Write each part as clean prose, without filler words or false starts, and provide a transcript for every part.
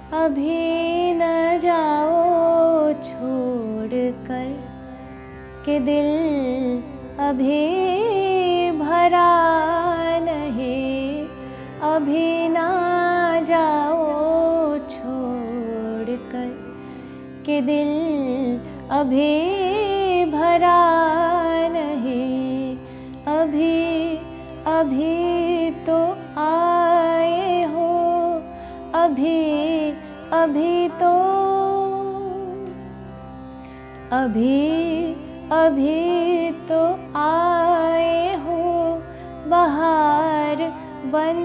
अभी न जाओ छोड़ कर कि दिल अभी भरा नहीं, अभी ना जाओ छोड़ कर कि दिल अभी भरा नहीं, अभी अभी तो आए हो, अभी अभी तो, अभी अभी तो आए हो, बहार बन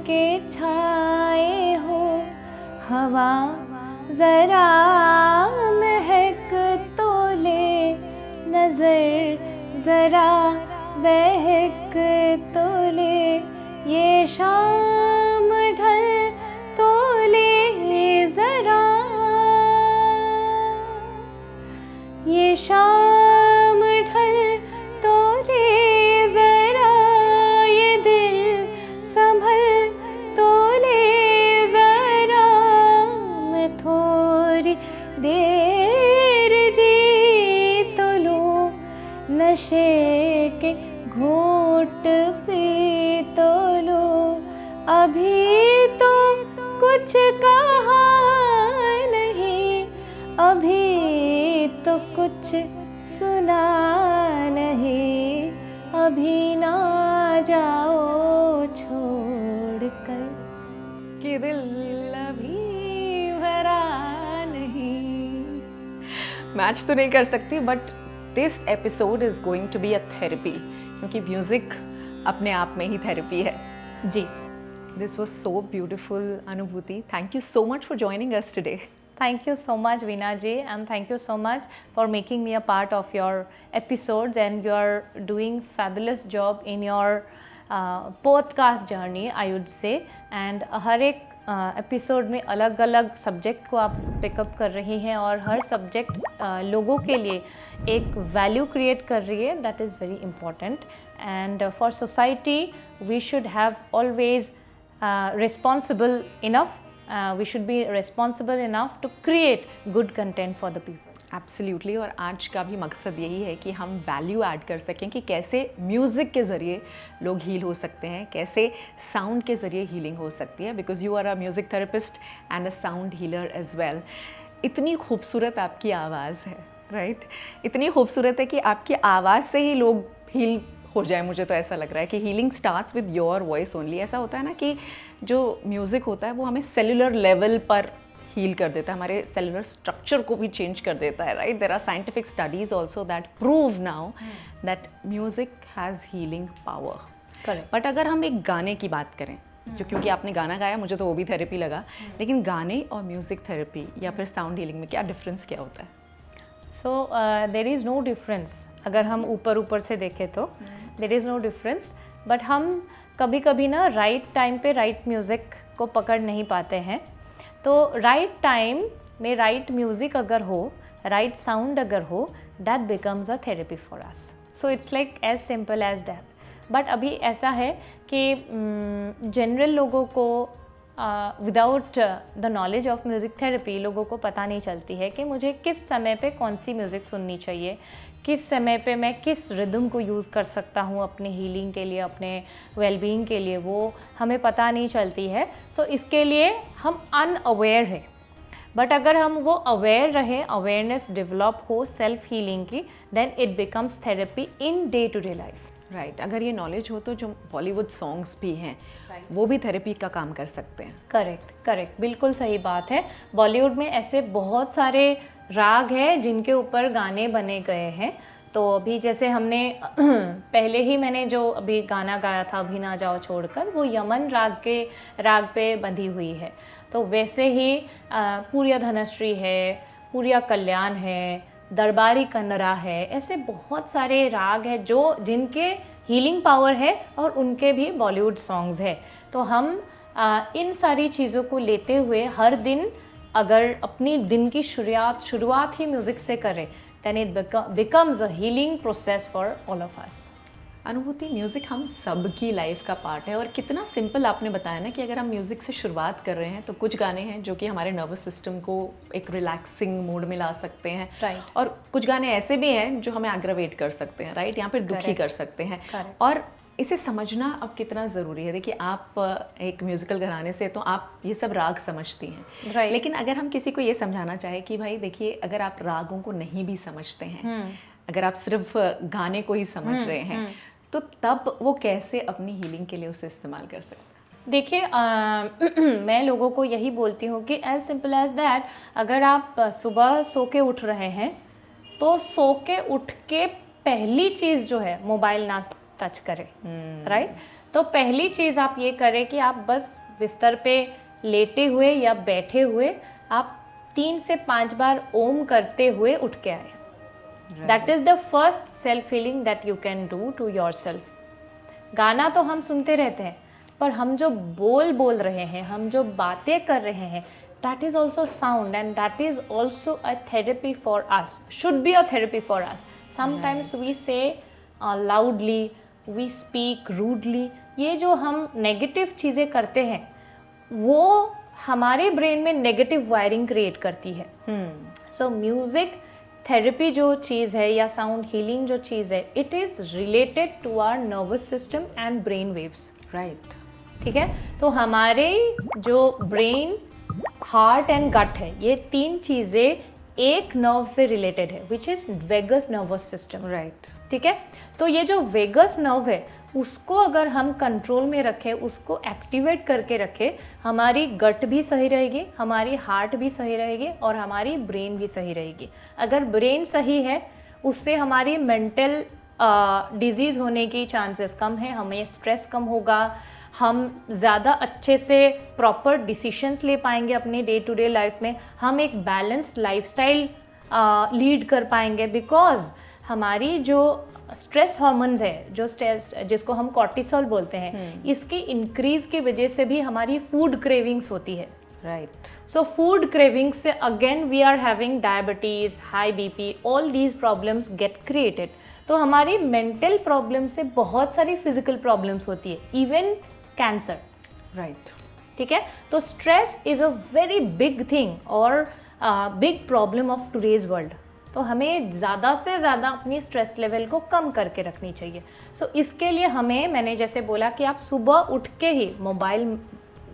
के छाए हो, हवा जरा महक तो ले, नजर जरा बहक तो ले, ये शाम ढल तो ले जरा, ये शाम ढल तो ले जरा, ये दिल संभल तो ले जरा, मैं थोड़ी देर जी तो लूं, नशे के घूंट पी तो लूं, अभी तो कुछ कहा नहीं, अभी तो कुछ सुना नहीं, अभी ना जाओ छोड़ कर कि दिल अभी भरा नहीं। मैच तो नहीं कर सकती, but this episode is going to be a therapy, क्योंकि म्यूजिक अपने आप में ही थेरेपी है जी। This was so beautiful Anubhuti, thank you so much for joining us today. Thank you so much, Veena ji, and thank you so much for making me a part of your episodes, and you are doing fabulous job in your podcast journey, I would say. And हर एक episode में अलग अलग subject को आप pickup कर रही हैं, और हर सब्जेक्ट लोगों के लिए एक वैल्यू क्रिएट कर रही है, that is very important. And for society we should have always responsible enough, we should be responsible enough to create good content for the people. Absolutely, और आज का भी मकसद यही है कि हम वैल्यू ऐड कर सकें कि कैसे म्यूज़िक के ज़रिए लोग हील हो सकते हैं, कैसे साउंड के ज़रिए हीलिंग हो सकती है, because you are a music therapist and a sound healer as well. इतनी खूबसूरत आपकी आवाज़ है, राइट? इतनी खूबसूरत है कि आपकी आवाज़ से ही लोग हील हो जाए. मुझे तो ऐसा लग रहा है कि healing starts with your voice only. ऐसा होता है ना कि जो म्यूज़िक होता है वो हमें सेलुलर लेवल पर हील कर देता है, हमारे सेलुलर स्ट्रक्चर को भी चेंज कर देता है, right? There are scientific studies also that prove now that music has healing power. Correct. But अगर हम एक गाने की बात करें, जो क्योंकि आपने गाना गाया, मुझे तो वो भी थेरेपी लगा, लेकिन गाने और म्यूज़िक थेरेपी या फिर साउंड हीलिंग में क्या डिफरेंस क्या होता है? So there is no difference. अगर हम ऊपर से देखें तो there is no difference, but हम कभी कभी ना राइट टाइम पे राइट म्यूज़िक को पकड़ नहीं पाते हैं. तो राइट टाइम में राइट म्यूज़िक अगर हो, राइट साउंड अगर हो, that becomes a therapy for us. So it's like as simple as that. But अभी ऐसा है कि जनरल लोगों को without the knowledge of music therapy लोगों को पता नहीं चलती है कि मुझे किस समय पे कौन सी म्यूज़िक सुननी चाहिए, किस समय पे मैं किस रिदम को यूज़ कर सकता हूँ अपने हीलिंग के लिए, अपने वेलबींग के लिए, वो हमें पता नहीं चलती है. सो इसके लिए हम अनअवेयर हैं. बट अगर हम वो अवेयर रहें, अवेयरनेस डेवलप हो सेल्फ हीलिंग की, then it becomes therapy in day to day life. Right. अगर ये नॉलेज हो तो जो बॉलीवुड सॉन्ग्स भी हैं वो भी थेरेपी का काम कर सकते हैं. करेक्ट, करेक्ट, बिल्कुल सही बात है. बॉलीवुड में ऐसे बहुत सारे राग हैं जिनके ऊपर गाने बने गए हैं. तो अभी जैसे हमने पहले ही मैंने जो अभी गाना गाया था, अभी ना जाओ छोड़कर, वो यमन राग पे बंधी हुई है. तो वैसे ही पूर्या धनश्री है, पूर्या कल्याण है, दरबारी कन्नरा है, ऐसे बहुत सारे राग हैं जो जिनके हीलिंग पावर है, और उनके भी बॉलीवुड सॉन्ग्स है. तो हम इन सारी चीज़ों को लेते हुए हर दिन अगर अपनी दिन की शुरुआत ही म्यूज़िक से करें, then it becomes a healing process for all of us. अनुभूति, म्यूज़िक हम सब की लाइफ का पार्ट है और कितना सिंपल आपने बताया ना कि अगर हम म्यूज़िक से शुरुआत कर रहे हैं तो कुछ गाने हैं जो कि हमारे नर्वस सिस्टम को एक रिलैक्सिंग मूड में ला सकते हैं, Right. और कुछ गाने ऐसे भी हैं जो हमें एग्रावेट कर सकते हैं, राइट, यहाँ पर दुखी Correct. कर सकते हैं। Correct. और इसे समझना अब कितना ज़रूरी है। देखिए, आप एक म्यूज़िकल घराने से तो आप ये सब राग समझती हैं, Right. लेकिन अगर हम किसी को ये समझाना चाहें कि भाई देखिए, अगर आप रागों को नहीं भी समझते हैं, अगर आप सिर्फ गाने को ही समझ रहे हैं, तो तब वो कैसे अपनी हीलिंग के लिए उसे इस्तेमाल कर सकते हैं? देखिए, मैं लोगों को यही बोलती हूँ कि एज सिंपल एज दैट, अगर आप सुबह सो के उठ रहे हैं तो सो के उठ के पहली चीज़ जो है मोबाइल ना टच करें, राइट। तो पहली चीज़ आप ये करें कि आप बस बिस्तर पे लेटे हुए या बैठे हुए आप 3 से 5 बार ओम करते हुए उठ के आए। That is the first self healing that you can do to yourself. गाना तो हम सुनते रहते हैं, पर हम जो बोल रहे हैं, हम जो बातें कर रहे हैं, that is also sound and that is also a therapy for us, should be a therapy for us. Sometimes we say loudly, we speak rudely. ये जो हम नेगेटिव चीज़ें करते हैं वो हमारे ब्रेन में नेगेटिव वायरिंग क्रिएट करती है। सो म्यूज़िक थेरेपी जो चीज़ है या साउंड हीलिंग जो चीज़ है, it is related to our nervous system and brain waves, right. ठीक है। तो हमारे जो ब्रेन, हार्ट एंड गट है, ये 3 चीज़ें एक नर्व से रिलेटेड है, which is vagus nervous system, right. ठीक है। तो ये जो वेगस नर्व है उसको अगर हम कंट्रोल में रखें, उसको एक्टिवेट करके रखें, हमारी गट भी सही रहेगी, हमारी हार्ट भी सही रहेगी और हमारी ब्रेन भी सही रहेगी। अगर ब्रेन सही है, उससे हमारी मेंटल डिजीज़ होने की चांसेस कम है, हमें स्ट्रेस कम होगा, हम ज़्यादा अच्छे से प्रॉपर डिसीशंस ले पाएंगे अपने डे टू डे लाइफ में, हम एक बैलेंस्ड लाइफस्टाइल लीड कर पाएंगे, बिकॉज हमारी जो स्ट्रेस हार्मोन्स है, जो स्ट्रेस जिसको हम कॉर्टिसोल बोलते हैं, इसकी इंक्रीज की वजह से भी हमारी फूड क्रेविंग्स होती है, राइट। सो फूड क्रेविंग्स से again we are having diabetes, high BP, all these problems get created. तो हमारी मेंटल प्रॉब्लम से बहुत सारी फिजिकल प्रॉब्लम्स होती है, इवन कैंसर, राइट। ठीक है। तो stress is a very big thing और big problem of today's world. तो हमें ज़्यादा से ज़्यादा अपनी स्ट्रेस लेवल को कम करके रखनी चाहिए। सो इसके लिए मैंने जैसे बोला कि आप सुबह उठ के ही मोबाइल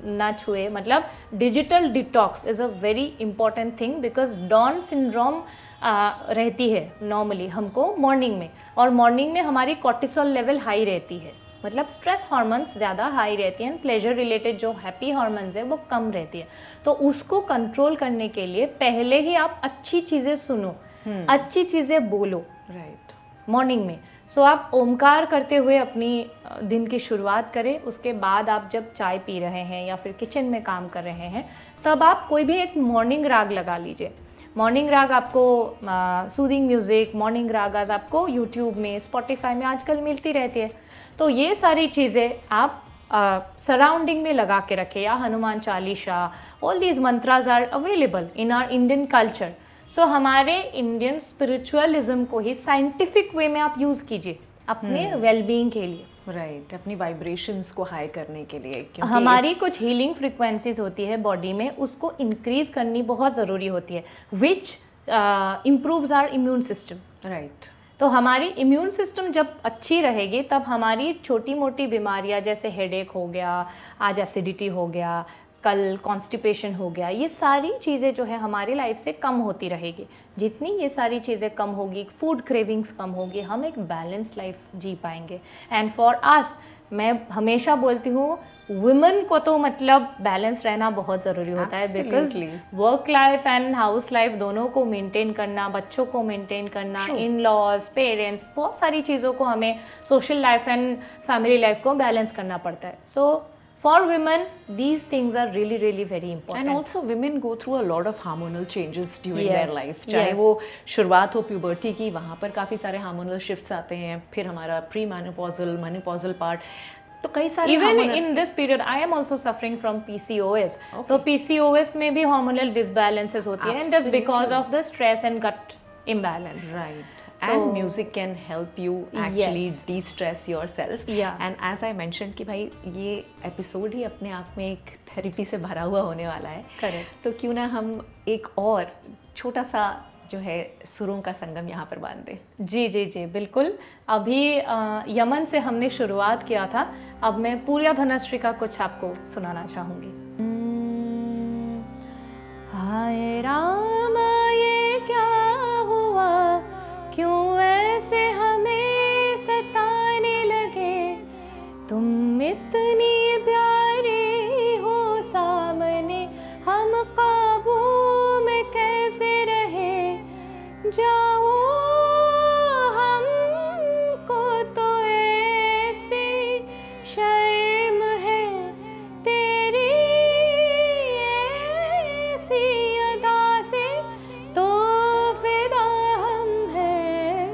ना छुए, मतलब digital detox is a very important thing, because dawn syndrome रहती है नॉर्मली हमको मॉर्निंग में, और मॉर्निंग में हमारी कॉर्टिसोल लेवल हाई रहती है, मतलब स्ट्रेस हार्मोन्स ज़्यादा हाई रहती हैं, प्लेजर रिलेटेड जो हैप्पी हार्मोन्स है वो कम रहती है। तो उसको कंट्रोल करने के लिए पहले ही आप अच्छी चीज़ें सुनो, अच्छी चीज़ें बोलो, राइट, मॉर्निंग में। सो आप ओमकार करते हुए अपनी दिन की शुरुआत करें। उसके बाद आप जब चाय पी रहे हैं या फिर किचन में काम कर रहे हैं, तब आप कोई भी एक मॉर्निंग राग लगा लीजिए। मॉर्निंग राग आपको सूदिंग म्यूज़िक, मॉर्निंग राग आज आपको यूट्यूब में, स्पॉटिफाई में आजकल मिलती रहती है। तो ये सारी चीज़ें आप सराउंडिंग में लगा के रखें, या Hanuman Chalisa, all these mantras are available in our Indian culture. So हमारे इंडियन स्पिरिचुअलिज्म को ही साइंटिफिक वे में आप यूज़ कीजिए अपने वेलबींग के लिए, राइट, अपनी वाइब्रेशंस को हाई करने के लिए। हमारी कुछ हीलिंग फ्रिक्वेंसीज होती है बॉडी में, उसको इंक्रीज करनी बहुत ज़रूरी होती है, which improves our immune system, right. तो हमारी इम्यून सिस्टम जब अच्छी रहेगी, तब हमारी छोटी मोटी बीमारियां जैसे हेडेक हो गया, आज एसिडिटी हो गया, कल कॉन्स्टिपेशन हो गया, ये सारी चीज़ें जो है हमारी लाइफ से कम होती रहेगी। जितनी ये सारी चीज़ें कम होगी, फूड क्रेविंग्स कम होगी, हम एक बैलेंस्ड लाइफ जी पाएंगे। एंड फॉर अस, मैं हमेशा बोलती हूँ, वुमेन को तो मतलब बैलेंस रहना बहुत ज़रूरी होता है, because work life and house life दोनों को मेंटेन करना, बच्चों को मेंटेन करना, इन लॉज, पेरेंट्स, बहुत सारी चीज़ों को हमें social life and family life को बैलेंस करना पड़ता है। सो for women, these things are really, really very important. And also women go through a lot of hormonal changes during Yes, their life. चाहे yes. वो शुरुआत हो प्यूबर्टी की, वहाँ पर काफ़ी सारे हार्मोनल शिफ्ट्स आते हैं, फिर हमारा प्री मेनोपॉजल, मेनोपॉजल पार्ट, तो कई सारे Even in this period, I am also suffering from PCOS. Okay. So PCOS में भी hormonal disbalances होती है, and just because of the stress and gut imbalance. Right. and music can help you actually Yes. de-stress yourself. Yeah. And as I mentioned कि भाई ये episode ही अपने आप में एक थेरेपी से भरा हुआ होने वाला है. Correct. तो क्यों ना हम एक और छोटा सा जो है सुरों का संगम यहाँ पर बांध दें. जी जी जी बिल्कुल. अभी यमन से हमने शुरुआत किया था. अब मैं पूर्या धनश्री का कुछ आपको सुनाना चाहूँगी. हाय राम ये क्या हुआ, क्यों ऐसे हमें सताने लगे, तुम इतनी प्यारी हो सामने, हम काबू में कैसे रहे, जाओ हमको तो ऐसी शर्म है, तेरी ऐसी अदा से तो फिदा हम हैं.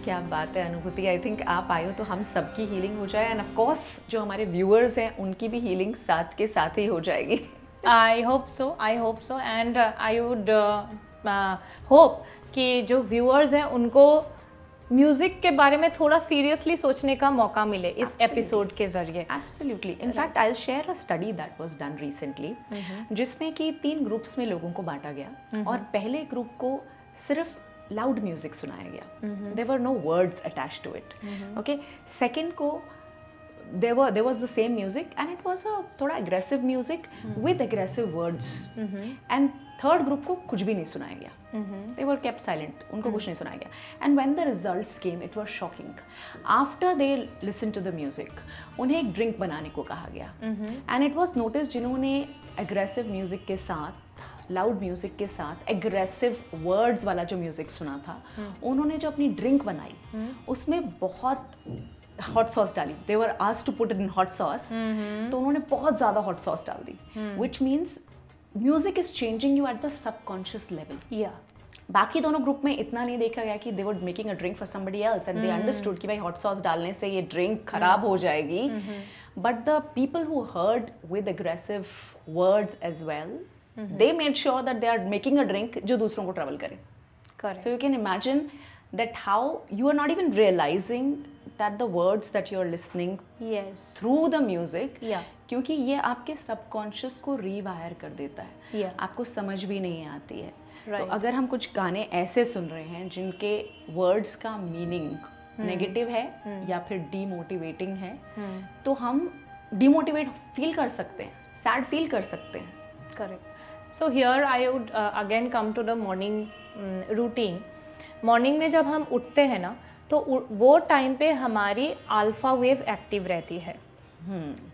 क्या बात है अनुभूति. आई थिंक आप आए हो तो हम सबकी हीलिंग हो जाए, एंड ऑफ कोर्स जो हमारे व्यूअर्स हैं उनकी भी हीलिंग साथ के साथ ही हो जाएगी. I hope so, and I would hope कि जो व्यूअर्स हैं उनको म्यूजिक के बारे में थोड़ा सीरियसली सोचने का मौका मिले इस एपिसोड के जरिए. Absolutely. In fact, I'll share a study that was done recently, जिसमें कि 3 ग्रुप्स में लोगों को बांटा गया, और पहले ग्रुप को सिर्फ लाउड म्यूजिक सुनाया गया. There were no words attached to it. Okay. Second को there was the same music and it was a थोड़ा aggressive music with aggressive words. And third group को कुछ भी नहीं सुनाया गया. They were kept silent. उनको कुछ नहीं सुनाया गया. And when the results came, it was shocking. After they listened to the music, उन्हें एक ड्रिंक बनाने को कहा गया. And it was noticed जिन्होंने aggressive music के साथ, लाउड म्यूजिक के साथ एग्रेसिव वर्ड्स वाला जो म्यूजिक सुना था, उन्होंने जो अपनी ड्रिंक बनाई उसमें बहुत हॉट सॉस डाली. They were asked to put it in hot sauce, तो उन्होंने बहुत ज़्यादा हॉट सॉस डाल दी, which means music is changing you at the subconscious level. या बाकी दोनों ग्रुप में इतना नहीं देखा गया कि they were making a drink for somebody else and they understood कि भाई हॉट सॉस डालने से ये ड्रिंक खराब हो जाएगी. But the people who heard with aggressive words as well, they made sure that they are making a drink जो दूसरों को ट्रैवल करे. Correct. So you can imagine that how you are not even realizing that the words that you are listening yes through the music, Yeah. क्योंकि ये आपके subconscious को रीवायर कर देता है. Yeah. आपको समझ भी नहीं आती है. Right. तो अगर हम कुछ गाने ऐसे सुन रहे हैं जिनके वर्ड्स का मीनिंग नेगेटिव है या फिर डीमोटिवेटिंग है, तो हम डीमोटिवेट फील कर सकते हैं, सैड फील कर सकते हैं. Correct. So here I would again come to the morning routine. Morning में जब हम उठते हैं ना, तो वो टाइम पे हमारी अल्फा वेव एक्टिव रहती है.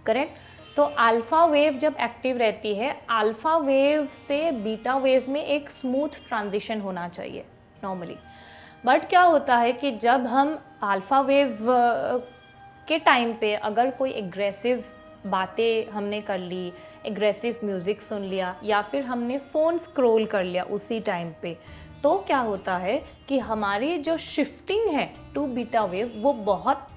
करेक्ट. तो अल्फा वेव जब एक्टिव रहती है, अल्फा वेव से बीटा वेव में एक स्मूथ ट्रांजिशन होना चाहिए नॉर्मली. बट क्या होता है कि जब हम अल्फा वेव के टाइम पे अगर कोई एग्रेसिव बातें हमने कर ली, एग्रेसिव म्यूज़िक सुन लिया, या फिर हमने फ़ोन स्क्रॉल कर लिया उसी टाइम पे, तो क्या होता है कि हमारी जो शिफ्टिंग है टू बीटा वेव वो बहुत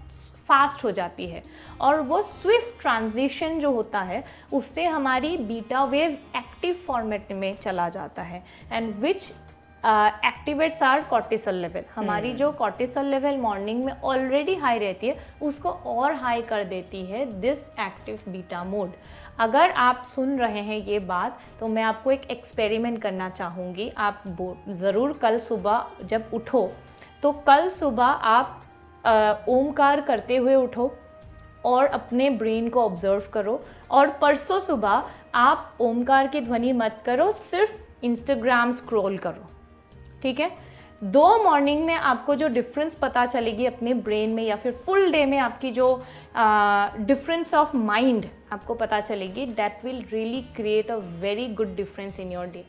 फास्ट हो जाती है, और वो स्विफ्ट ट्रांजिशन जो होता है उससे हमारी बीटा वेव एक्टिव फॉर्मेट में चला जाता है, and which activates are cortisol level. हमारी जो कॉर्टिसोल लेवल मॉर्निंग में ऑलरेडी हाई रहती है उसको और हाई कर देती है दिस एक्टिव बीटा मोड. अगर आप सुन रहे हैं ये बात, तो मैं आपको एक एक्सपेरिमेंट करना चाहूँगी. आप ज़रूर कल सुबह जब उठो, तो कल सुबह आप ओमकार करते हुए उठो और अपने ब्रेन को ऑब्जर्व करो, और परसों सुबह आप ओमकार की ध्वनि मत करो, सिर्फ इंस्टाग्राम स्क्रॉल करो. ठीक है. 2 मॉर्निंग में आपको जो डिफरेंस पता चलेगी अपने ब्रेन में, या फिर फुल डे में आपकी जो डिफरेंस ऑफ माइंड आपको पता चलेगी, that will really create a very good difference in your day.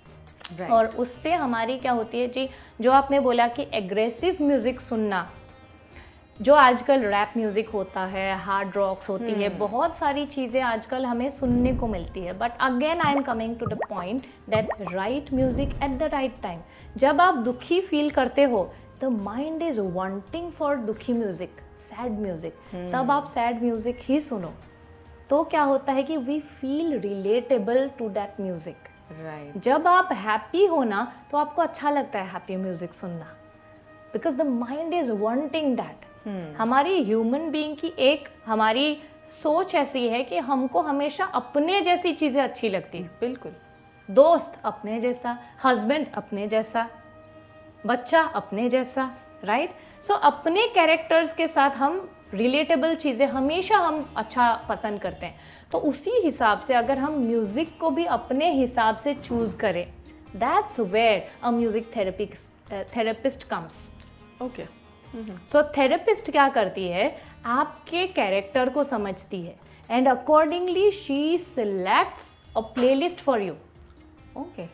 और उससे हमारी क्या होती है जी, जो आपने बोला कि एग्रेसिव म्यूज़िक सुनना, जो आजकल रैप म्यूज़िक होता है, हार्ड रॉक्स होती है, बहुत सारी चीज़ें आजकल हमें सुनने को मिलती है. But again I am coming to the point that right music at the right time. जब आप दुखी फील करते हो, the mind is wanting for दुखी म्यूज़िक, सैड म्यूज़िक, तब आप सैड म्यूज़िक ही सुनो. तो क्या होता है कि we feel relatable to that music. Right. जब आप हैप्पी हो ना, तो आपको अच्छा लगता है हैप्पी म्यूज़िक सुनना. Because the mind is wanting that. हमारी ह्यूमन बीइंग की एक हमारी सोच ऐसी है कि हमको हमेशा अपने जैसी चीज़ें अच्छी लगती है। बिल्कुल। दोस्त अपने जैसा, हस्बैंड अपने जैसा, बच्चा अपने जैसा, राइट? सो अपने कैरेक्टर्स के साथ हम रिलेटेबल चीज़ें हमेशा हम अच्छा पसंद करते हैं। तो उसी हिसाब से अगर हम म्यूज़िक को भी अपने हिसाब से चूज़ करें, that's where a music therapist comes. Okay. So therapist क्या करती है, आपके कैरेक्टर को समझती है and accordingly she selects a playlist for you. Okay.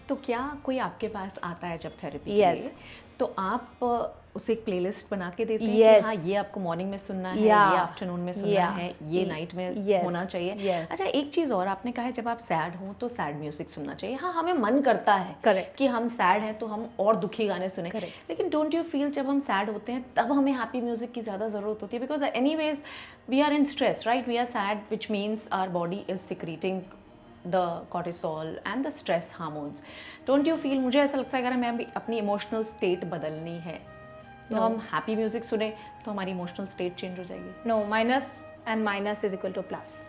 तो क्या कोई आपके पास आता है जब थेरेपी के Yes. लिए, तो आप उसे एक प्लेलिस्ट बना के देते हैं Yes. कि हाँ ये आपको मॉर्निंग में सुनना है, Yeah. ये आफ्टरनून में सुनना Yeah. है, ये नाइट में Yes. होना चाहिए। Yes. अच्छा, एक चीज़ और आपने कहा है जब आप सैड हो तो सैड म्यूजिक सुनना चाहिए। हाँ, हमें मन करता है Correct. कि हम सैड हैं तो हम और दुखी गाने सुने। Correct. लेकिन डोंट यू फील जब हम सैड होते हैं तब हमें हैप्पी म्यूजिक की ज़्यादा ज़रूरत होती है? Because anyways we are in stress, right? We are sad which means our body is secreting the cortisol and the stress hormones. Don't you feel, मुझे ऐसा लगता है अगर हमें अपनी इमोशनल स्टेट बदलनी है तो हम हैप्पी म्यूजिक सुने तो हमारी इमोशनल स्टेट चेंज हो जाएगी। No, minus and minus is equal to plus.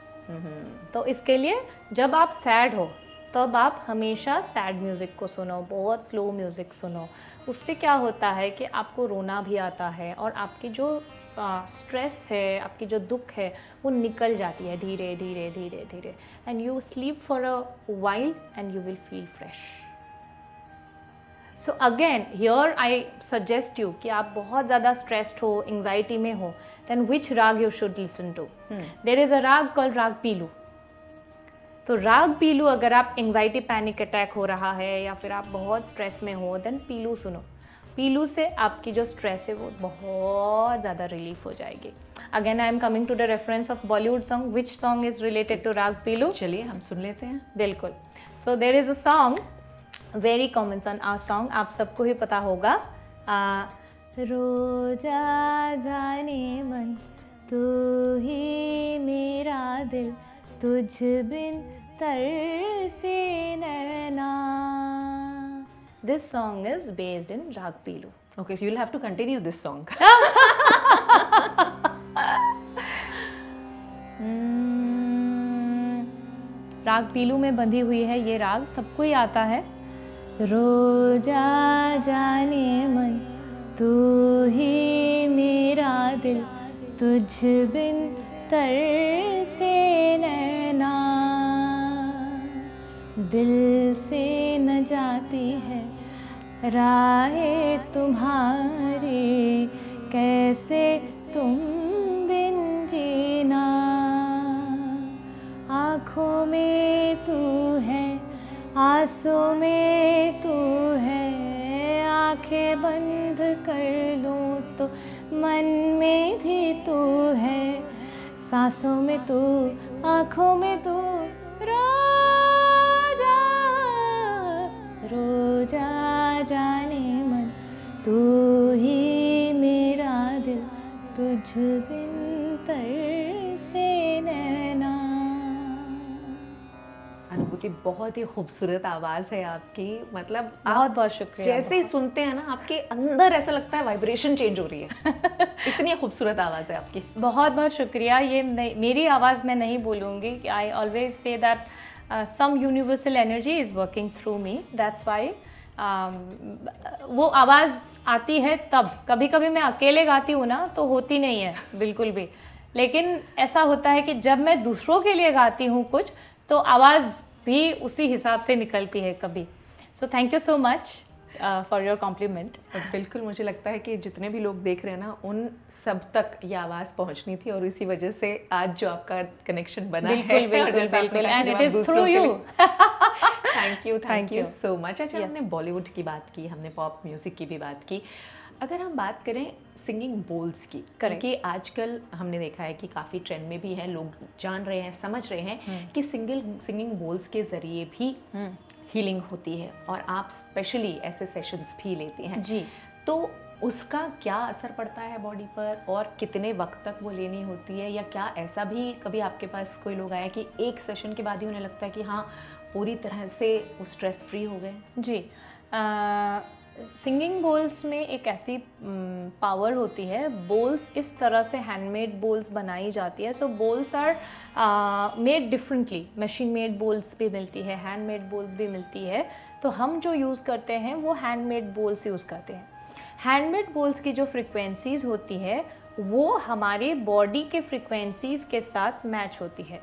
तो इसके लिए जब आप सैड हो तब आप हमेशा सैड म्यूज़िक को सुनो, बहुत स्लो म्यूज़िक सुनो। उससे क्या होता है कि आपको रोना भी आता है और आपकी जो स्ट्रेस है, आपकी जो दुख है वो निकल जाती है धीरे धीरे धीरे धीरे, and you sleep for a while and you will feel fresh. So again here I suggest you कि आप बहुत ज़्यादा स्ट्रेस्ड हो, एंग्जाइटी में हो, then which raga you should listen to. There is a raga called राग पीलू। तो राग पीलू, अगर आप एंग्जाइटी पैनिक अटैक हो रहा है या फिर आप बहुत स्ट्रेस में हो, देन पीलू सुनो। पीलू से आपकी जो स्ट्रेस है वो बहुत ज़्यादा रिलीफ हो जाएगी। Again I am coming to the reference of Bollywood song, which song is related to raga Peelu? चलिए हम सुन लेते हैं। बिल्कुल। So there is a song, very common song, आप सबको ही पता होगा। रोजा जाने मन तू ही मेरा दिल, तुझ बिन तरसे नैना। This song is based in Rag Pilu. Okay, so you'll have to continue this song. राग पीलू में बंधी हुई है ये राग, सबको ही आता है। रोजा जाने मन तू ही मेरा दिल, तुझ बिन तरसे नैना, दिल से न जाती है राहें तुम्हारी, कैसे तुम बिन जीना। आँखों में तू है, आंसू में तू है, आँखें बंद कर लूँ तो मन में भी तू है, सांसों में तू, आँखों में तू, रोजा रोजा जाने मन तू ही मेरा दिल, तुझ बिन तरसे नैना। अनुभूति, बहुत ही खूबसूरत आवाज़ है आपकी। मतलब बहुत बहुत शुक्रिया। जैसे ही सुनते हैं ना आपके अंदर ऐसा लगता है वाइब्रेशन चेंज हो रही है। इतनी खूबसूरत आवाज़ है आपकी। बहुत बहुत शुक्रिया। ये मेरी आवाज़ मैं नहीं बोलूँगी। I always say that some universal energy is working through me, that's why वो आवाज़ आती है तब। कभी कभी मैं अकेले गाती हूँ ना तो होती नहीं है बिल्कुल भी, लेकिन ऐसा होता है कि जब मैं दूसरों के लिए गाती हूँ कुछ तो आवाज़ भी उसी हिसाब से निकलती है कभी। So thank you so much for your compliment. बिल्कुल, मुझे लगता है कि जितने भी लोग देख रहे हैं ना उन सब तक ये आवाज़ पहुंचनी थी और इसी वजह से आज जो आपका कनेक्शन बना है। बिल्कुल, and it is through you. Thank you so much. अच्छा, हमने बॉलीवुड की बात की, हमने पॉप म्यूज़िक की भी बात की। अगर हम बात करें सिंगिंग बोल्स की, क्योंकि आजकल हमने देखा है कि काफ़ी ट्रेंड में भी है, लोग जान रहे हैं, समझ रहे हैं कि सिंगिंग बोल्स के ज़रिए भी हीलिंग होती है और आप स्पेशली ऐसे सेशंस भी लेते हैं जी। तो उसका क्या असर पड़ता है बॉडी पर और कितने वक्त तक वो लेनी होती है? या क्या ऐसा भी कभी आपके पास कोई लोग आया कि एक सेशन के बाद ही उन्हें लगता है कि हाँ पूरी तरह से वो स्ट्रेस फ्री हो गए? जी, सिंगिंग बोल्स में एक ऐसी पावर होती है, बोल्स इस तरह से हैंडमेड बोल्स बनाई जाती है. So bowls are made differently. Machine made bowls भी मिलती है, हैंडमेड बोल्स भी मिलती है. तो हम जो यूज़ करते हैं वो हैंडमेड बोल्स यूज़ करते हैं. हैंडमेड बोल्स की जो फ्रिक्वेंसीज़ होती है वो हमारे बॉडी के फ्रिक्वेंसीज़ के साथ मैच होती है.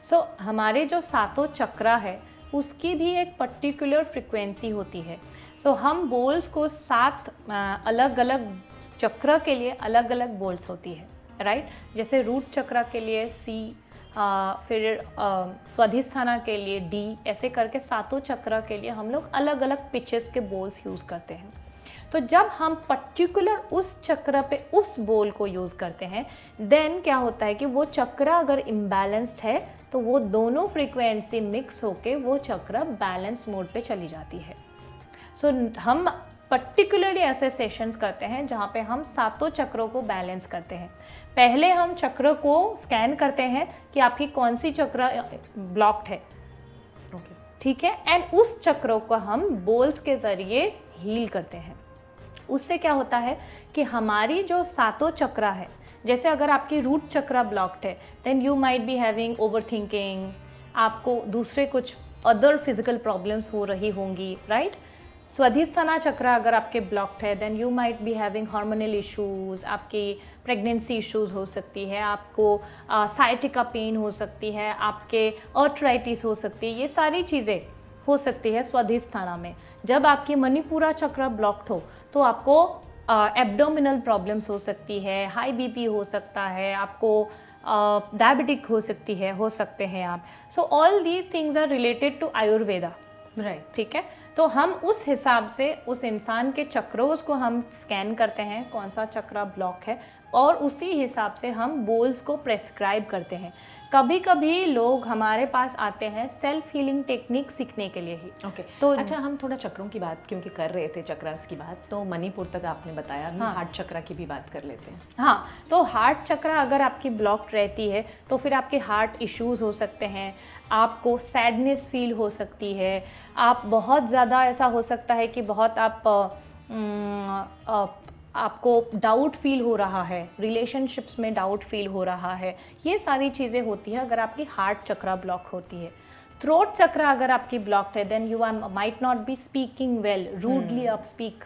सो हमारे जो सातों चक्रा है उसकी भी एक पर्टिकुलर फ्रिक्वेंसी होती है. सो हम बोल्स को 7 अलग अलग चक्र के लिए अलग अलग बोल्स होती है, राइट. जैसे रूट चक्र के लिए C, फिर स्वाधिष्ठाना के लिए D, ऐसे करके सातों चक्र के लिए हम लोग अलग अलग पिचेस के बोल्स यूज़ करते हैं. तो जब हम पर्टिकुलर उस चक्र पे उस बोल को यूज़ करते हैं, देन क्या होता है कि वो चक्र अगर इम्बैलेंस्ड है तो वो दोनों फ्रीक्वेंसी मिक्स होके वो चक्र बैलेंस मोड पे चली जाती है. सो हम पर्टिकुलरली ऐसे सेशंस करते हैं जहाँ पे हम सातों चक्रों को बैलेंस करते हैं. पहले हम चक्र को स्कैन करते हैं कि आपकी कौन सी चक्र ब्लॉक्ड है, ठीक है, एंड उस चक्रों को हम बोल्स के ज़रिए हील करते हैं. उससे क्या होता है कि हमारी जो सातों चक्र है, जैसे अगर आपकी रूट चक्र ब्लॉक्ड है then you might be having overthinking, आपको दूसरे कुछ अदर फिजिकल प्रॉब्लम्स हो रही होंगी, राइट. स्वाधिष्ठाना चक्र अगर आपके ब्लॉक्ड है then you might be having hormonal issues, आपकी प्रेगनेंसी इश्यूज़ हो सकती है, आपको साइटिका पेन हो सकती है, आपके आर्थराइटिस हो सकती है. ये सारी चीज़ें हो सकती है स्वाधिष्ठाना में. जब आपकी मणिपुरा चक्र ब्लॉक्ड हो तो आपको एब्डोमिनल प्रॉब्लम्स हो सकती है, हाई बीपी हो सकता है, आपको डायबिटिक हो सकते हैं आप. So all these things are related to Ayurveda, right, ठीक है. तो हम उस हिसाब से उस इंसान के चक्रों को हम स्कैन करते हैं कौन सा चक्र ब्लॉक है, और उसी हिसाब से हम बोल्स को प्रेस्क्राइब करते हैं. कभी कभी लोग हमारे पास आते हैं सेल्फ हीलिंग टेक्निक सीखने के लिए ही. ओके. तो अच्छा, हम थोड़ा चक्रों की बात क्योंकि कर रहे थे, चक्रास की बात, तो मणिपुर तक आपने बताया. हाँ. हार्ट चक्र की भी बात कर लेते हैं. हाँ, तो हार्ट चक्र अगर आपकी ब्लॉक रहती है तो फिर आपके हार्ट इश्यूज़ हो सकते हैं, आपको सैडनेस फील हो सकती है, आप बहुत ज़्यादा ऐसा हो सकता है कि बहुत आपको डाउट फील हो रहा है, रिलेशनशिप्स में डाउट फील हो रहा है. ये सारी चीज़ें होती है अगर आपकी हार्ट चक्र ब्लॉक होती है. थ्रोट चक्र अगर आपकी ब्लॉक्ड है then you might not be speaking well, rudely आप स्पीक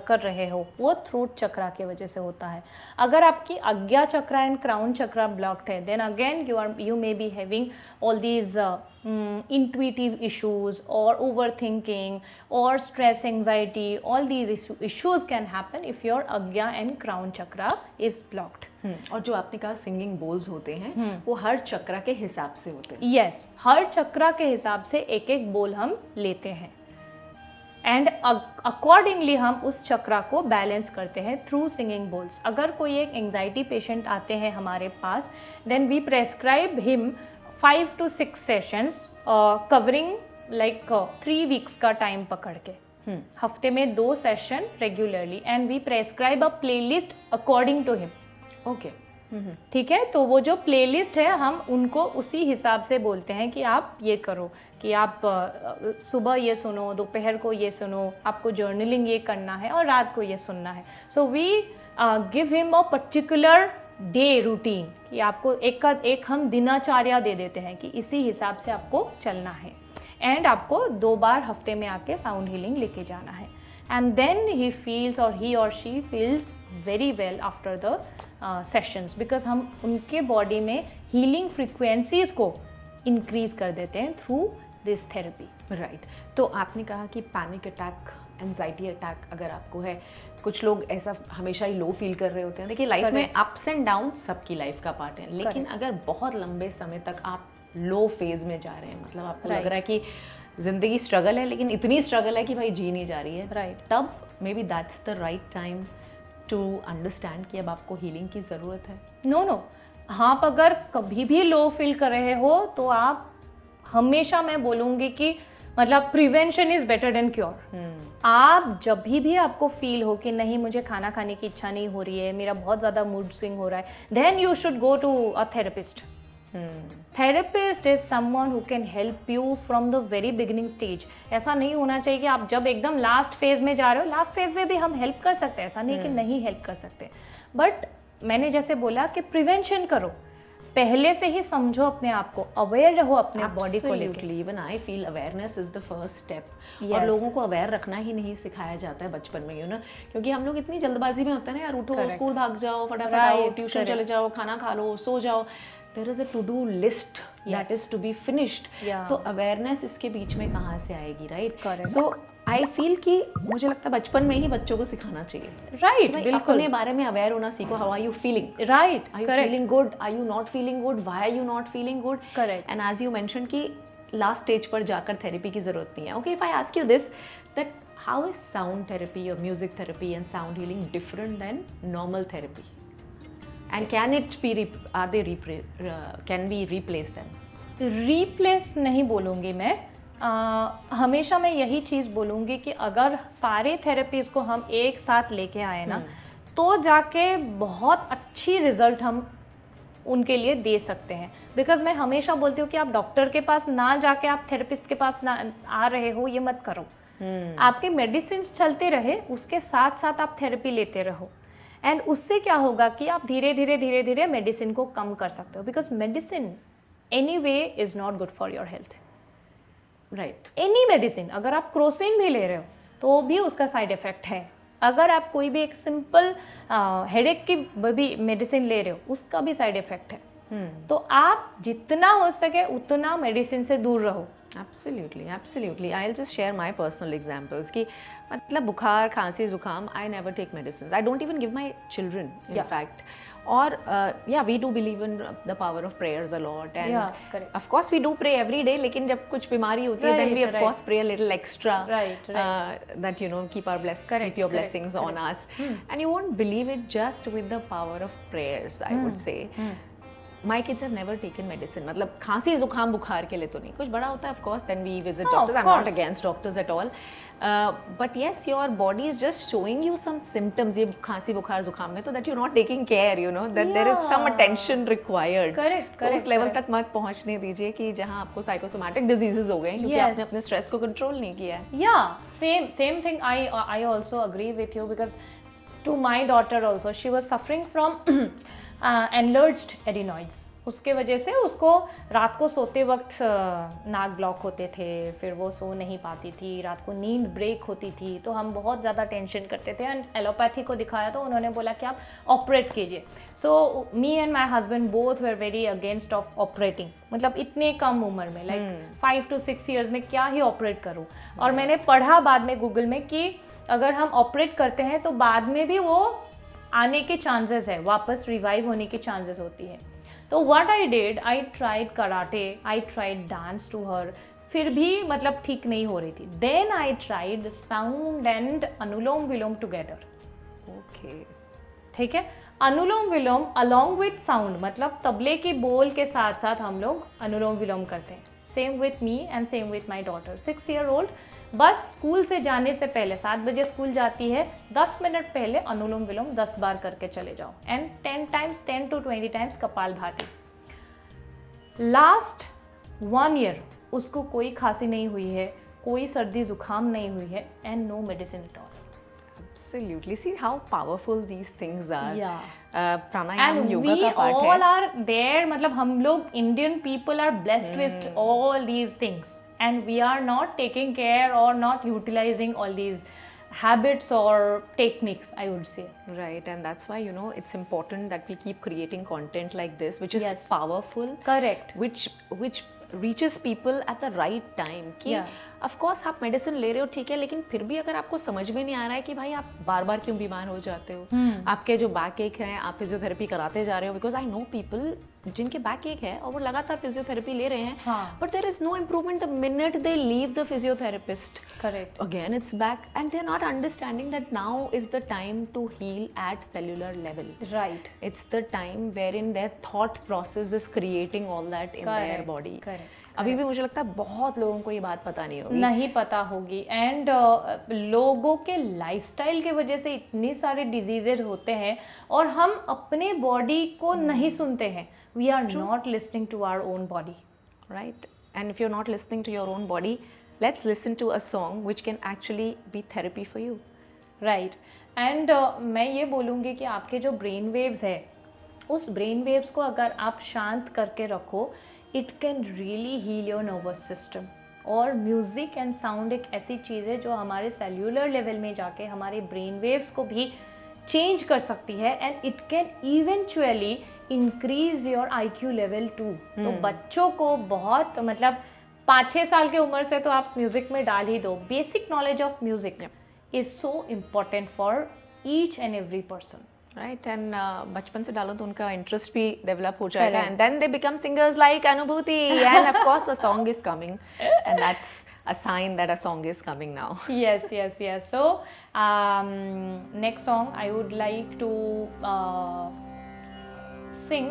कर रहे हो, वो थ्रोट चक्र की वजह से होता है. अगर आपकी Ajna chakra and crown chakra blocked है then again you may be having all these intuitive issues or overthinking or stress anxiety. All these issues can happen if your agya and crown chakra is blocked. और जो आपने कहा singing balls होते हैं वो हर चक्र के हिसाब से होते हैं. Yes, हर चक्र के हिसाब से एक एक बोल हम लेते हैं एंड अकॉर्डिंगली हम उस चक्र को बैलेंस करते हैं थ्रू सिंगिंग बोल्स. अगर कोई एक एंजाइटी पेशेंट आते हैं हमारे पास then we prescribe him 5 to 6 sessions covering like 3 weeks का टाइम पकड़ के. हफ्ते में 2 session regularly and we prescribe a playlist according to him. Okay, ठीक है. तो वो जो प्लेलिस्ट है हम उनको उसी हिसाब से बोलते हैं कि आप ये करो, कि आप सुबह ये सुनो, दोपहर को ये सुनो, आपको जर्नलिंग ये करना है और रात को ये सुनना है. So we give him a particular day routine, कि आपको एक हम दिनचर्या दे देते हैं कि इसी हिसाब से आपको चलना है एंड आपको 2 बार हफ्ते में आके साउंड हीलिंग लेके जाना है. एंड देन ही फील्स और ही और she feels very well after the sessions, because हम उनके बॉडी में हीलिंग फ्रीक्वेंसीज को इंक्रीज कर देते हैं थ्रू दिस थेरेपी. राइट. तो आपने कहा कि पैनिक अटैक, एंजाइटी अटैक अगर आपको है, कुछ लोग ऐसा हमेशा ही लो फील कर रहे होते हैं. देखिए लाइफ में अप्स एंड डाउन सबकी लाइफ का पार्ट है, लेकिन अगर बहुत लंबे समय तक आप लो फेज में जा रहे हैं, मतलब आपको लग रहा है कि जिंदगी स्ट्रगल है लेकिन इतनी स्ट्रगल है कि भाई जी नहीं जा रही है, राइट, तब maybe that's the right time to understand कि अब आपको हीलिंग की ज़रूरत है. नो, आप अगर कभी भी लो फील कर रहे हो तो आप हमेशा, मैं बोलूँगी कि मतलब prevention is better than cure. आप जब भी आपको फील हो कि नहीं मुझे खाना खाने की इच्छा नहीं हो रही है, मेरा बहुत ज़्यादा मूड स्विंग हो रहा है, then you should go to a therapist. Therapist is someone who can help you from the very beginning stage. ऐसा नहीं होना चाहिए कि आप जब एकदम लास्ट फेज में जा रहे हो, लास्ट फेज में भी हम हेल्प कर सकते हैं, ऐसा नहीं कि नहीं हेल्प कर सकते, बट मैंने जैसे बोला कि प्रिवेंशन करो, पहले से ही समझो अपने आप को, अवेयर रहो अपने बॉडी को लेकर. Even I feel awareness is the first step. Yes. और लोगों को अवेयर रखना ही नहीं सिखाया जाता है बचपन में, यू नो, क्योंकि हम लोग इतनी जल्दबाजी में होते हैं ना यार, उठो Correct. स्कूल भाग जाओ, फटाफट Right, आओ, ट्यूशन चले जाओ, खाना खा लो, सो जाओ. There is a to do list that is to be finished. Yeah. तो अवेयरनेस इसके बीच में कहाँ से आएगी, right? Correct. So I feel कि मुझे लगता है बचपन में ही बच्चों को सिखाना चाहिए. राइट, भाई, बिल्कुल. अपने बारे में अवेयर होना सीखो. How are you feeling? Right, Are you feeling good? Are you not feeling good? Why are you not feeling good? Correct. And as you mentioned कि last stage पर जाकर therapy की ज़रूरत नहीं है. Okay, if I ask you this, that how is sound therapy or music therapy and sound healing different than normal therapy? And can it be can we replace them? Replace नहीं बोलूँगी मैं. हमेशा मैं यही चीज़ बोलूँगी कि अगर सारे थेरेपीज़ को हम एक साथ लेके आए ना, तो जाके बहुत अच्छी रिजल्ट हम उनके लिए दे सकते हैं. बिकॉज मैं हमेशा बोलती हूँ कि आप डॉक्टर के पास ना जाके आप थेरेपिस्ट के पास ना आ रहे हो, ये मत करो. आपके मेडिसिन चलते रहे, उसके साथ साथ आप थेरेपी लेते रहो, एंड उससे क्या होगा कि आप धीरे धीरे मेडिसिन को कम कर सकते हो. Because medicine any way is not good for your health. Right. Any medicine, अगर आप क्रोसिन भी ले रहे हो तो भी उसका साइड इफेक्ट है. अगर आप कोई भी एक सिंपल हेडेक की भी मेडिसिन ले रहे हो, उसका भी साइड इफेक्ट है. तो आप जितना हो सके उतना मेडिसिन से दूर रहो. Absolutely. I'll just share my personal examples कि मतलब बुखार, खांसी, जुकाम, I never take medicines. I don't even give my children, in fact. और yeah, we do believe in the power of prayers a lot, and Yeah, correct. of course we do pray every day. लेकिन जब कुछ बीमारी होती है, then we of course pray a little extra. Right. That you know, keep your blessings on us. And you won't believe it, just with the power of prayers, I would say. My kids have never taken medicine. मतलब खांसी जुकाम बुखार के लिए तो नहीं, कुछ बड़ा होता है of course, then we visit doctors. I'm not against doctors at all, but yes, your body is just showing you some symptoms ये खांसी बुखार जुकाम में, तो that you're not taking care, you know, that there is some attention required. Correct. तो उस level तक मत पहुंचने दीजिए कि जहां आपको psychosomatic diseases हो गए क्योंकि आपने अपने स्ट्रेस को कंट्रोल नहीं किया है. Yeah, same thing. I also agree with you, because to my daughter also, she was suffering from enlarged adenoids. उसके वजह से उसको रात को सोते वक्त नाक ब्लॉक होते थे, फिर वो सो नहीं पाती थी, रात को नींद ब्रेक होती थी, तो हम बहुत ज़्यादा टेंशन करते थे. एंड एलोपैथी को दिखाया तो उन्होंने बोला कि आप ऑपरेट कीजिए. So me and my husband both were very against of operating. मतलब इतने कम उम्र में, लाइक 5 to 6 years में क्या ही ऑपरेट करूँ. और मैंने पढ़ा बाद में गूगल में कि अगर हम ऑपरेट करते हैं तो बाद में भी वो आने के चांसेस है, वापस रिवाइव होने की चांसेस होती है. तो what I did, I tried karate, I tried dance to her, फिर भी मतलब ठीक नहीं हो रही थी. Then I tried sound and anulom vilom together. Okay, ठीक है, anulom vilom along with sound, मतलब तबले की बोल के साथ साथ हम लोग अनुलोम विलोम करते हैं. Same with me and same with my daughter 6 year old. बस स्कूल से जाने से पहले, 7 बजे स्कूल जाती है, 10 मिनट पहले अनुलोम विलोम 10 बार करके चले जाओ. एंड 10 to 20 times कपाल भाती. लास्ट 1 year उसको कोई खांसी नहीं हुई है, कोई सर्दी जुकाम नहीं हुई है, and no medicine at all. Absolutely. See how powerful these things are. Yeah. Pranayama And yoga we का पार्ट all है. are there, मतलब हम लोग Indian people are blessed with all these things, and we are not taking care or not utilizing all these habits or techniques, I would say. Right, and that's why, you know, it's important that we keep creating content like this, which is Yes. powerful, Correct. which reaches people at the right time. कि Yeah. of course आप medicine ले रहे हो, ठीक है, लेकिन फिर भी अगर आपको समझ में नहीं आ रहा है कि भाई आप बार बार क्यों बीमार हो जाते हो, आपके जो बैक एक है, आप फिजियोथेरेपी कराते जा रहे हो, बिकॉज आई नो पीपल जिनके बैक एक है और वो लगातार फिजियोथेरेपी ले रहे हैं, हाँ. But there is no improvement the minute they leave the physiotherapist. Correct. Again it's back, and they're not understanding that now is the time to heal at cellular level. Right. It's the time wherein their thought process is creating all that in their Correct. body. Correct. अभी भी मुझे लगता है बहुत लोगों को ये बात पता नहीं होगी. नहीं पता होगी. एंड लोगों के लाइफस्टाइल के वजह से इतने सारे डिजीजेज होते हैं और हम अपने बॉडी को नहीं सुनते हैं. we are not listening to our own body. Right? And if you're not listening to your own body, let's listen to a song which can actually be therapy for you. Right and मैं ये बोलूँगी कि आपके जो brain waves है, उस brain waves को अगर आप शांत करके रखो, it can really heal your nervous system. और म्यूज़िक एंड साउंड एक ऐसी चीज़ है जो हमारे सेल्यूलर लेवल में जाके हमारे ब्रेन वेव्स को भी चेंज कर सकती है, and it can eventually increase your IQ level too. तो बच्चों को बहुत मतलब 5-6 साल की उम्र से तो आप म्यूज़िक में डाल ही दो. Basic knowledge of music is so important for each and every person. Right. And बचपन से डालो तो उनका इंटरेस्ट भी डेवलप हो जाएगा, and then they become singers like Anubhuti, and of course a song is coming, and that's a sign that a song is coming now. Yes. So next song I would like to sing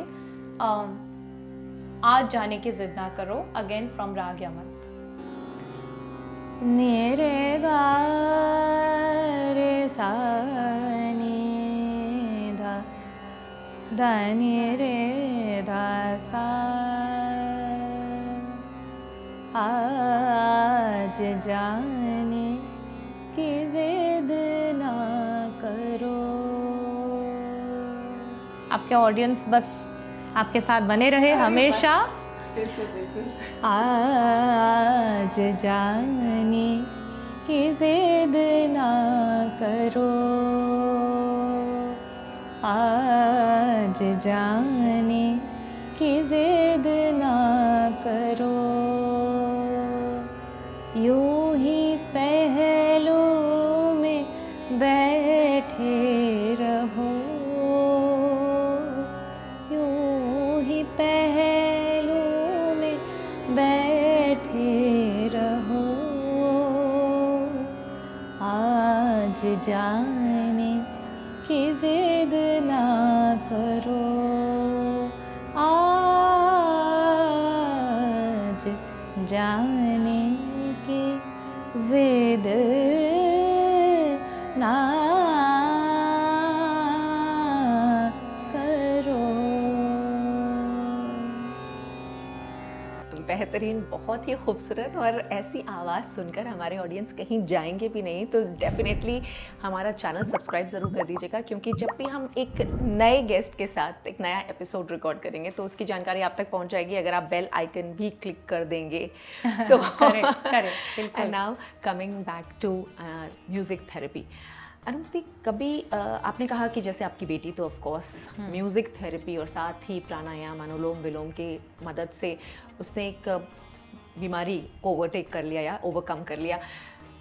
आज जाने की जिद ना करो, again from राग Yemen. मेरे गा रे सा नी धा धा नी रे धा सा. आज जाने की जिद ना करो. आपके ऑडियंस बस आपके साथ बने रहे हमेशा. आज जाने की जिद ना करो, आज जाने की जिद ना करो. यूं ही पहलों में बैठे रहो, यूं ही पहलों में बैठे रहो. आज जाने की जिद ना करो, आज जाने की जिद ना करो. बेहतरीन, बहुत ही खूबसूरत. और ऐसी आवाज़ सुनकर हमारे ऑडियंस कहीं जाएंगे भी नहीं, तो डेफिनेटली हमारा चैनल सब्सक्राइब ज़रूर कर दीजिएगा, क्योंकि जब भी हम एक नए गेस्ट के साथ एक नया एपिसोड रिकॉर्ड करेंगे तो उसकी जानकारी आप तक पहुंच जाएगी अगर आप बेल आइकन भी क्लिक कर देंगे तो. Correct. And now coming back to music therapy. Anumati, कभी आपने कहा कि जैसे आपकी बेटी तो ऑफ कोर्स म्यूज़िक थेरेपी और साथ ही प्राणायाम, अनुलोम विलोम के मदद से उसने एक बीमारी को ओवरटेक कर लिया या ओवरकम कर लिया.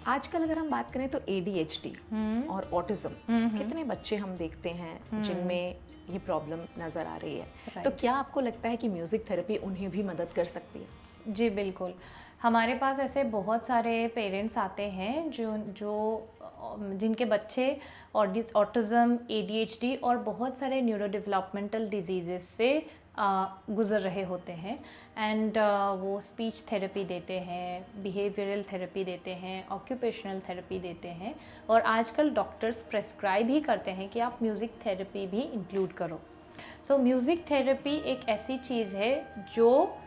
आजकल अगर हम बात करें तो ADHD और ऑटिज्म, कितने बच्चे हम देखते हैं जिनमें ये प्रॉब्लम नज़र आ रही है. तो क्या आपको लगता है कि म्यूज़िक थेरेपी उन्हें भी मदद कर सकती है? जी बिल्कुल. हमारे पास ऐसे बहुत सारे पेरेंट्स आते हैं जो जिनके बच्चे ऑटिज़म, ADHD और बहुत सारे न्यूरो डेवलपमेंटल डिजीज़ से गुज़र रहे होते हैं. एंड वो स्पीच थेरेपी देते हैं, बिहेवियरल थेरेपी देते हैं, ऑक्यूपेशनल थेरेपी देते हैं, और आजकल डॉक्टर्स प्रेस्क्राइब ही करते हैं कि आप म्यूज़िक थेरेपी भी इंक्लूड करो. सो म्यूज़िक थेरेपी एक ऐसी चीज़ है जो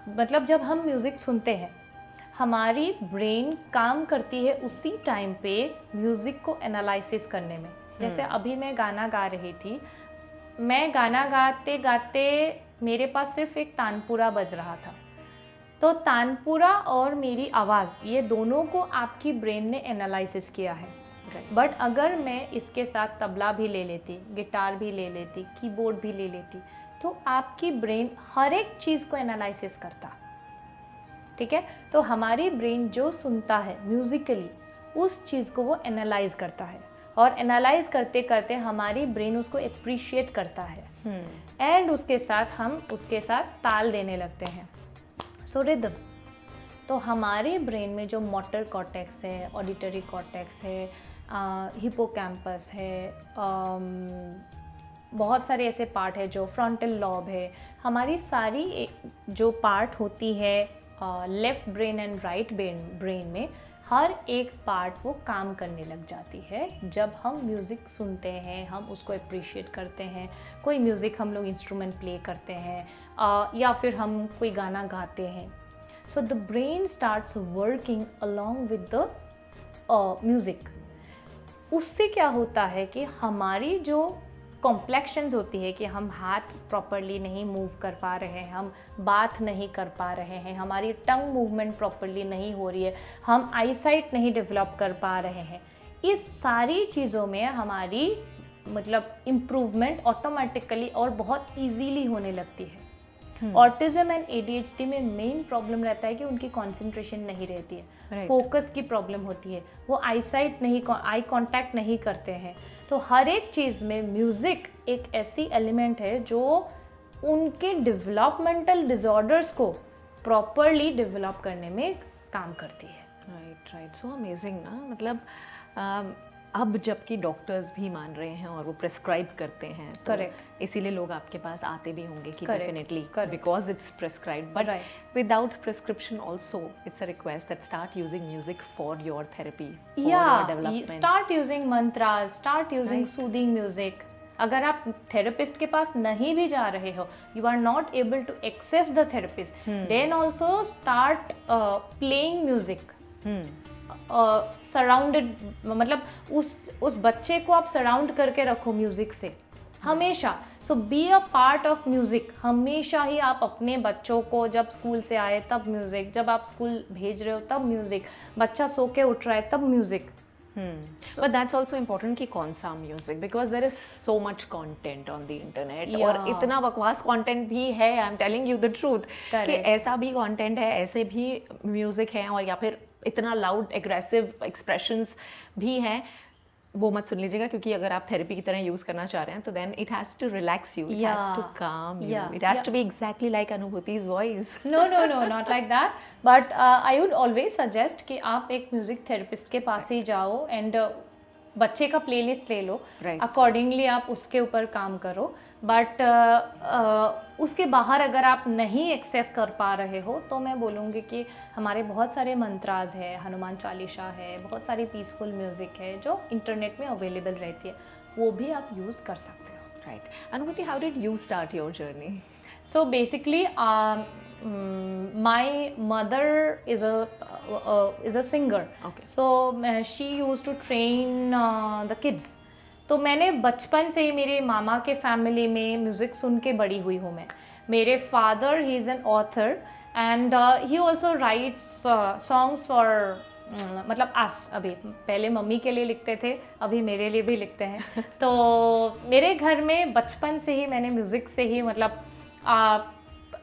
मतलब जब हम म्यूज़िक सुनते हैं हमारी ब्रेन काम करती है उसी टाइम पे म्यूज़िक को एनालिसिस करने में. जैसे अभी मैं गाना गा रही थी, मैं गाना गाते गाते मेरे पास सिर्फ एक तानपुरा बज रहा था, तो तानपुरा और मेरी आवाज़ ये दोनों को आपकी ब्रेन ने एनालिसिस किया है. बट अगर मैं इसके साथ तबला भी ले लेती, गिटार भी ले लेती, कीबोर्ड भी ले लेती, तो आपकी ब्रेन हर एक चीज़ को एनालिसिस करता. ठीक है, तो हमारी ब्रेन जो सुनता है म्यूज़िकली उस चीज़ को वो एनालाइज करता है, और एनालाइज करते करते हमारी ब्रेन उसको एप्रिशिएट करता है, एंड उसके साथ हम उसके साथ ताल देने लगते हैं. सो रिदम. तो हमारे ब्रेन में जो मोटर कॉर्टेक्स है, ऑडिटरी कॉर्टेक्स है, हिपोकैम्पस है, बहुत सारे ऐसे पार्ट है, जो फ्रंटल लॉब है, हमारी सारी जो पार्ट होती है left brain and right brain में हर एक पार्ट वो काम करने लग जाती है जब हम म्यूज़िक सुनते हैं, हम उसको अप्रिशिएट करते हैं। कोई म्यूज़िक हम लोग इंस्ट्रूमेंट प्ले करते हैं या फिर हम कोई गाना गाते हैं। So the brain starts working along with the music. उससे क्या होता है कि हमारी जो कॉम्प्लेक्शंस होती है कि हम हाथ प्रॉपरली नहीं मूव कर पा रहे हैं, हम बात नहीं कर पा रहे हैं, हमारी टंग मूवमेंट प्रॉपरली नहीं हो रही है, हम आईसाइट नहीं डेवलप कर पा रहे हैं, इस सारी चीज़ों में हमारी मतलब इम्प्रूवमेंट ऑटोमेटिकली और बहुत इजीली होने लगती है। ऑटिज्म एंड ADHD में मेन प्रॉब्लम रहता है कि उनकी कंसंट्रेशन नहीं रहती है, फोकस की प्रॉब्लम होती है, वो आईसाइट नहीं, आई कांटेक्ट नहीं करते हैं। तो हर एक चीज़ में म्यूज़िक एक ऐसी एलिमेंट है जो उनके डेवलपमेंटल डिसऑर्डर्स को प्रॉपरली डेवलप करने में काम करती है। राइट, सो अमेजिंग ना। मतलब अब जबकि डॉक्टर्स भी मान रहे हैं और वो प्रेस्क्राइब करते हैं, तो करेक्ट, इसीलिए लोग आपके पास आते भी होंगे कि Correct. Definitely Correct. Because it's prescribed, but without prescription also it's a request that start using music for your therapy, start using mantras, start using soothing music. अगर आप थेरेपिस्ट के पास नहीं भी जा रहे हो, you are not able to access the therapist, then also start playing music surrounded. मतलब उस बच्चे को आप सराउंड करके रखो म्यूजिक से हमेशा। So be a part of music. हमेशा ही आप अपने बच्चों को, जब स्कूल से आए तब म्यूजिक, जब आप स्कूल भेज रहे हो तब म्यूजिक, बच्चा सो के उठ रहा है तब music. But that's also important कि कौन सा music, because there is so much content on the internet, Yeah. और इतना बकवास content भी है, I'm telling you the truth, कि ऐसा भी content है, ऐसे भी म्यूजिक है, और या फिर इतना लाउड एग्रेसिव एक्सप्रेशंस भी हैं। वो मत सुन लीजिएगा, क्योंकि अगर आप थेरेपी की तरह यूज करना चाह रहे हैं तो then it has to relax you, it has to calm you, it has to be exactly like Anubhuti's voice. No, not like that, but I would always suggest कि आप एक म्यूजिक थेरेपिस्ट के पास ही जाओ एंड बच्चे का प्लेलिस्ट ले लो, accordingly आप उसके ऊपर काम करो। बट उसके बाहर अगर आप नहीं एक्सेस कर पा रहे हो तो मैं बोलूँगी कि हमारे बहुत सारे मंत्राज है, हनुमान चालीसा है, बहुत सारी पीसफुल म्यूज़िक है जो इंटरनेट में अवेलेबल रहती है, वो भी आप यूज़ कर सकते हो। राइट, अनुभूति, how did you start your journey? So basically, my mother is a singer. Okay. So she used to train the kids. तो मैंने बचपन से ही मेरे मामा के फैमिली में म्यूज़िक सुन के बड़ी हुई हूँ मैं। मेरे father, he is an author and he also rights songs for मतलब अस। अभी पहले मम्मी के लिए लिखते थे, अभी मेरे लिए भी लिखते हैं। तो मेरे घर में बचपन से ही मैंने म्यूज़िक से ही मतलब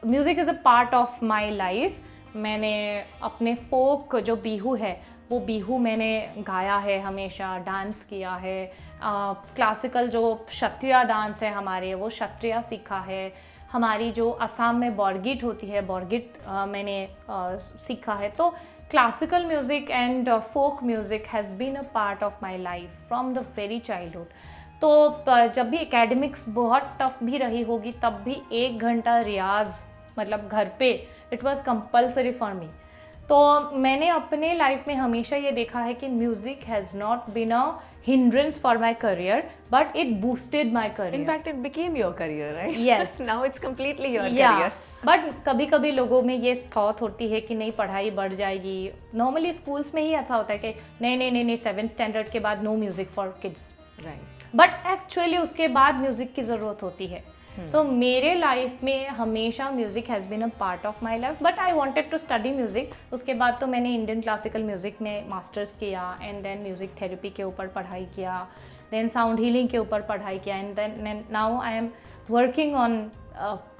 music is a part of my life. मैंने अपने फोक जो बिहू है वो बिहू मैंने गाया है, हमेशा डांस किया है। क्लासिकल जो क्षत्रिय डांस है हमारे, वो क्षत्रिय सीखा है। हमारी जो असम में बॉर्गिट होती है, बॉर्गिट मैंने सीखा है। तो classical music and folk music has been a part of my life from the very childhood. तो जब भी एकेडमिक्स बहुत टफ भी रही होगी तब भी 1 घंटा रियाज मतलब घर पे it was compulsory for me. तो मैंने अपने लाइफ में हमेशा ये देखा है कि music has not been a hindrance for my career, but it boosted my career. In fact, it became your career, right? Yes. Now it's completely your career. But कभी कभी लोगों में ये थॉट होती है कि नहीं पढ़ाई बढ़ जाएगी। नॉर्मली स्कूल्स में ही ऐसा होता है कि नहीं 7th स्टैंडर्ड के बाद no music for kids, right. But actually उसके बाद म्यूजिक की ज़रूरत होती है। सो मेरे लाइफ में हमेशा music has been a part of my life, but I wanted to study music. उसके बाद तो मैंने इंडियन क्लासिकल म्यूज़िक में मास्टर्स किया एंड देन म्यूज़िक थेरेपी के ऊपर पढ़ाई किया, देन साउंड हीलिंग के ऊपर पढ़ाई किया and then now I am working on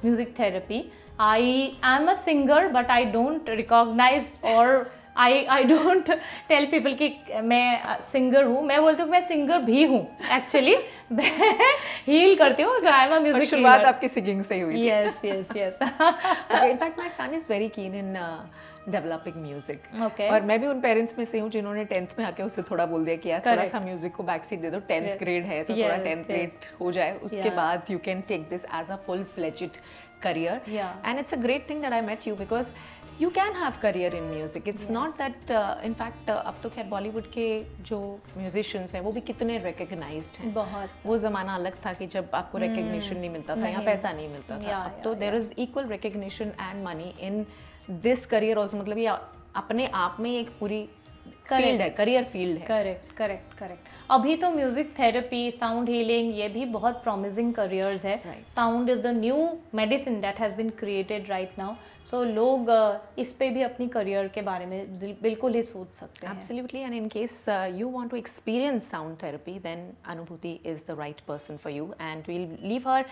music therapy. I am a singer but I don't recognise और आई डोंट टेल पीपल कि मैं सिंगर हूँ। मैं बोलती हूँ मैं सिंगर भी हूँ, एक्चुअली हील करती हूँ। सो आई एम अ म्यूजिक। शुरुआत आपकी सिंगिंग से हुई थी। Yes. In fact my son is very keen in developing music. Okay. और मैं भी उन पेरेंट्स में से हूँ जिन्होंने 10th में आके उससे थोड़ा बोल दिया कि यार थोड़ा सा म्यूजिक को बैक सीट दे दो, 10th ग्रेड है तो थोड़ा 10th ग्रेड हो जाए, उसके बाद you can take this as a full fledged career. And it's a great thing that I met you, because You can have career in music. It's not that in fact अब तो खैर बॉलीवुड के जो musicians हैं वो भी कितने recognized हैं. बहुत. वो ज़माना अलग था कि जब आपको recognition नहीं मिलता था या पैसा नहीं मिलता था. अब तो there is equal recognition and money in this career also. मतलब ये अपने आप में एक पूरी फील्ड है, करियर फील्ड है. करेक्ट. अभी तो म्यूजिक थेरेपी, साउंड हीलिंग, ये भी बहुत प्रॉमिसिंग करियर्स है. Sound is the new medicine that has been created right now. So लोग इस पे भी अपनी करियर के बारे में बिल्कुल ही सोच सकते हैं. Absolutely, and in case you want to experience sound therapy, then Anubhuti is the right person for you, and we'll leave her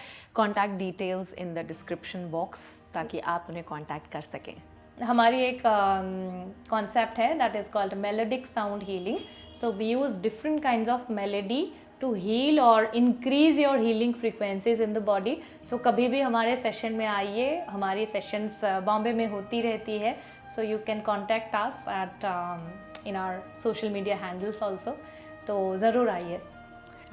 contact details in the description box ताकि आप उन्हें contact कर सकें. हमारी एक कॉन्सेप्ट है that is called melodic sound healing. So we use different kinds of melody to heal और increase your healing frequencies in the body. So कभी भी हमारे सेशन में आइए. हमारी सेशंस बॉम्बे में होती रहती है. So you can contact us at in our social media handles also. तो ज़रूर आइए.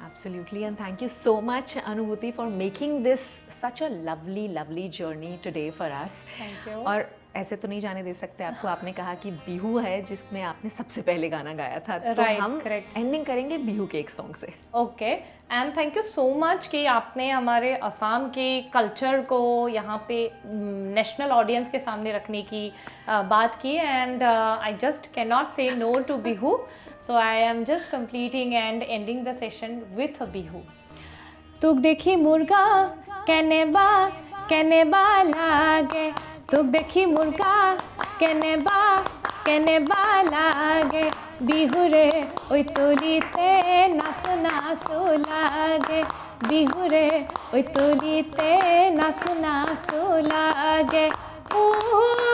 Absolutely, and thank you so much, Anubhuti, for making this such a lovely journey today for us. Thank you. और ऐसे तो नहीं जाने दे सकते आपको. आपने कहा कि बिहू है जिसमें आपने सबसे पहले गाना गाया था. तो हम एंडिंग करेंगे बिहू के एक सॉन्ग से. Okay. And thank you so much कि आपने हमारे असम के कल्चर को यहाँ पे नेशनल ऑडियंस के सामने रखने की बात की. And I just can not say no to Bihu. So I am just completing and ending the session with a Bihu. तुक देखी मुर्गा केने बा लागे. तुक देखी मुर्गा केने बा लागे. बिहू रे ओई तोलीते नासु लागे. बिहू रे ओई तोलीते नासु लागे. ओ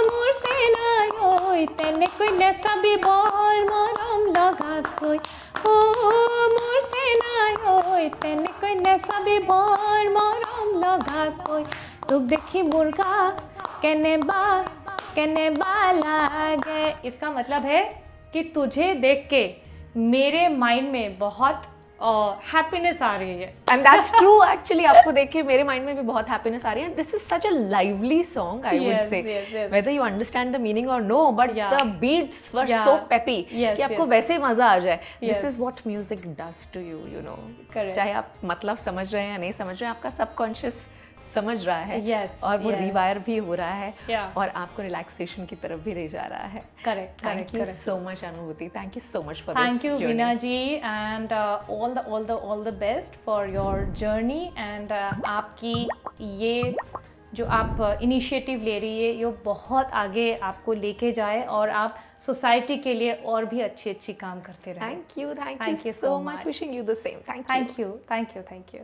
मोर सेना ओई तेने कोई ने सभी बोर मरम लगा कोई. ओ मोर सेना ओई तेने कोई ने सभी बोर मरम लगा कोई. तुक देखी मुर्गा केने बा लागे. इसका मतलब है कि तुझे देख के मेरे माइंड में बहुत हैप्पीनेस आ रही है. And that's true. एक्चुअली आपको देख के मेरे माइंड में भी बहुत हैप्पीनेस आ रही है. This is such a lively song, I would say, whether you understand the meaning और no, but the beats were so peppy कि आपको वैसे ही मजा आ जाए. This is what music does to you, you know. चाहे आप मतलब समझ रहे हैं या नहीं समझ रहे हैं, आपका सबकॉन्शियस समझ रहा है. और वो रिवायर भी हो रहा है और आपको रिलैक्सेशन की तरफ भी ले जा रहा है. Correct. Thank you so much Anubhuti. Thank you so much for thank you Veena ji. And all the best for your journey. And आपकी ये जो आप इनिशिएटिव ले रही है ये बहुत आगे आपको लेके जाए और आप सोसाइटी के लिए और भी अच्छी काम करते रहें. Thank you so much. Wishing you the same. Thank you.